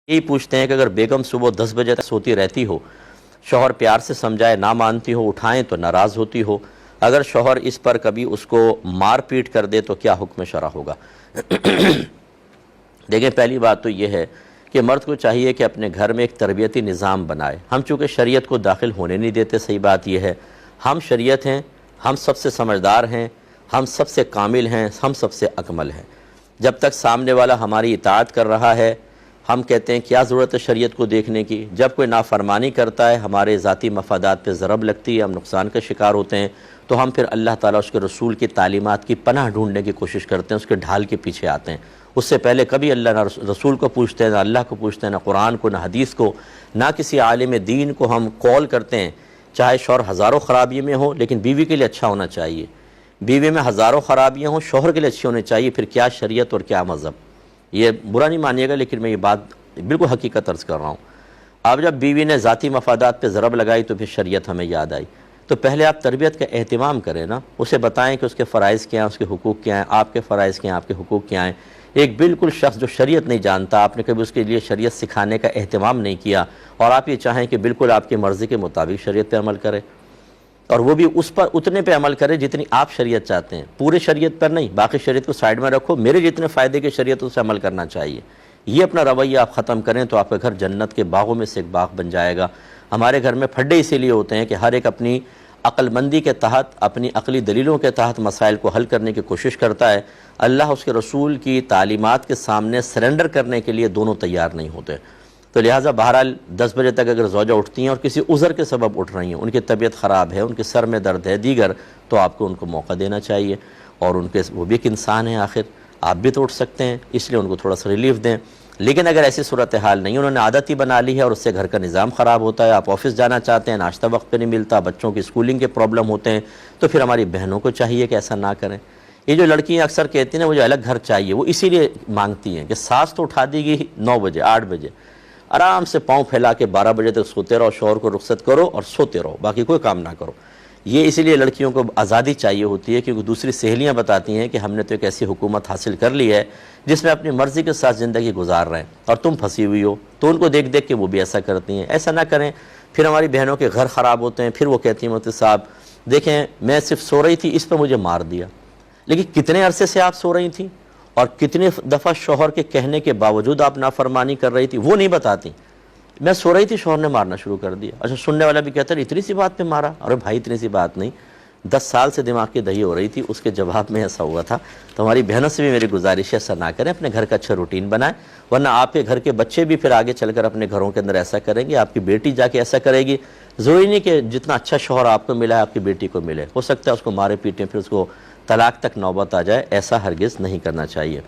یہی پوچھتے ہیں کہ اگر بیگم صبح 10 بجے تک سوتی رہتی ہو، شوہر پیار سے سمجھائے نہ مانتی ہو، اٹھائیں تو ناراض ہوتی ہو، اگر شوہر اس پر کبھی اس کو مار پیٹ کر دے تو کیا حکم شرع ہوگا؟ دیکھیں، پہلی بات تو یہ ہے کہ مرد کو چاہیے کہ اپنے گھر میں ایک تربیتی نظام بنائے۔ ہم چونکہ شریعت کو داخل ہونے نہیں دیتے، صحیح بات یہ ہے، ہم شریعت ہیں، ہم سب سے سمجھدار ہیں، ہم سب سے کامل ہیں، ہم سب سے اکمل ہیں۔ جب تک سامنے والا ہماری اطاعت کر رہا ہے، ہم کہتے ہیں کیا ضرورت ہے شریعت کو دیکھنے کی۔ جب کوئی نافرمانی کرتا ہے، ہمارے ذاتی مفادات پہ ضرب لگتی ہے، ہم نقصان کا شکار ہوتے ہیں، تو ہم پھر اللہ تعالیٰ اس کے رسول کی تعلیمات کی پناہ ڈھونڈنے کی کوشش کرتے ہیں، اس کے ڈھال کے پیچھے آتے ہیں۔ اس سے پہلے کبھی اللہ نہ رسول کو پوچھتے ہیں، نہ اللہ کو پوچھتے ہیں، نہ قرآن کو، نہ حدیث کو، نہ کسی عالم دین کو ہم کال کرتے ہیں۔ چاہے شوہر ہزاروں خرابی میں ہو لیکن بیوی کے لیے اچھا ہونا چاہیے، بیوی میں ہزاروں خرابیاں ہوں، شوہر کے لیے اچھی ہونی چاہیے، پھر کیا شریعت اور کیا مذہب۔ یہ برا نہیں مانیے گا لیکن میں یہ بات بالکل حقیقت عرض کر رہا ہوں۔ اب جب بیوی نے ذاتی مفادات پہ ضرب لگائی تو پھر شریعت ہمیں یاد آئی۔ تو پہلے آپ تربیت کا اہتمام کریں نا، اسے بتائیں کہ اس کے فرائض کیا ہیں، اس کے حقوق کیا ہیں، آپ کے فرائض کیا ہیں، آپ کے حقوق کیا ہیں۔ ایک بالکل شخص جو شریعت نہیں جانتا، آپ نے کبھی اس کے لیے شریعت سکھانے کا اہتمام نہیں کیا، اور آپ یہ چاہیں کہ بالکل آپ کی مرضی کے مطابق شریعت پہ عمل کرے، اور وہ بھی اس پر اتنے پہ عمل کرے جتنی آپ شریعت چاہتے ہیں، پورے شریعت پر نہیں، باقی شریعت کو سائیڈ میں رکھو، میرے جتنے فائدے کی شریعت اس سے عمل کرنا چاہیے۔ یہ اپنا رویہ آپ ختم کریں تو آپ کا گھر جنت کے باغوں میں سے ایک باغ بن جائے گا۔ ہمارے گھر میں پھڈے اسی لیے ہوتے ہیں کہ ہر ایک اپنی عقل مندی کے تحت، اپنی عقلی دلیلوں کے تحت مسائل کو حل کرنے کی کوشش کرتا ہے۔ اللہ اس کے رسول کی تعلیمات کے سامنے سرنڈر کرنے کے لیے دونوں تیار نہیں ہوتے۔ تو لہٰذا بہرحال 10 بجے تک اگر زوجہ اٹھتی ہیں اور کسی عذر کے سبب اٹھ رہی ہیں، ان کی طبیعت خراب ہے، ان کے سر میں درد ہے دیگر، تو آپ کو ان کو موقع دینا چاہیے، اور ان کے وہ بھی ایک انسان ہیں، آخر آپ بھی تو اٹھ سکتے ہیں، اس لیے ان کو تھوڑا سا ریلیف دیں۔ لیکن اگر ایسی صورتحال نہیں، انہوں نے عادت ہی بنا لی ہے اور اس سے گھر کا نظام خراب ہوتا ہے، آپ آفس جانا چاہتے ہیں، ناشتہ وقت پہ نہیں ملتا، بچوں کی اسکولنگ کے پرابلم ہوتے ہیں، تو پھر ہماری بہنوں کو چاہیے کہ ایسا نہ کریں۔ یہ جو لڑکیاں اکثر کہتی ہیں نا مجھے الگ گھر چاہیے، وہ اسی لیے مانگتی ہیں کہ ساس تو اٹھا دی گئی 9 بجے 8 بجے، آرام سے پاؤں پھیلا کے 12 بجے تک سوتے رہو، شوہر کو رخصت کرو اور سوتے رہو، باقی کوئی کام نہ کرو۔ یہ اسی لیے لڑکیوں کو آزادی چاہیے ہوتی ہے کیونکہ دوسری سہیلیاں بتاتی ہیں کہ ہم نے تو ایک ایسی حکومت حاصل کر لی ہے جس میں اپنی مرضی کے ساتھ زندگی گزار رہے ہیں اور تم پھنسی ہوئی ہو، تو ان کو دیکھ دیکھ کے وہ بھی ایسا کرتی ہیں۔ ایسا نہ کریں، پھر ہماری بہنوں کے گھر خراب ہوتے ہیں، پھر وہ کہتی ہیں مفتی صاحب دیکھیں میں صرف سو رہی تھی، اس پہ مجھے مار دیا۔ لیکن کتنے عرصے سے آپ سو رہی تھیں اور کتنے دفعہ شوہر کے کہنے کے باوجود آپ نافرمانی کر رہی تھی، وہ نہیں بتاتی۔ میں سو رہی تھی، شوہر نے مارنا شروع کر دیا۔ اچھا، سننے والا بھی کہتا ہے اتنی سی بات پہ مارا؟ ارے بھائی اتنی سی بات نہیں، 10 سال سے دماغ کی دہی ہو رہی تھی، اس کے جواب میں ایسا ہوا تھا۔ تو ہماری بہنوں سے بھی میری گزارش ہے ایسا نہ کریں، اپنے گھر کا اچھا روٹین بنائیں، ورنہ آپ کے گھر کے بچے بھی پھر آگے چل کر اپنے گھروں کے اندر ایسا کریں گے، آپ کی بیٹی جا کے ایسا کرے گی۔ ضروری نہیں کہ جتنا اچھا شوہر آپ کو ملا ہے آپ کی بیٹی کو ملے، ہو سکتا ہے اس کو مارے پیٹیں پھر اس کو طلاق تک نوبت آ جائے، ایسا ہرگز نہیں کرنا چاہیے۔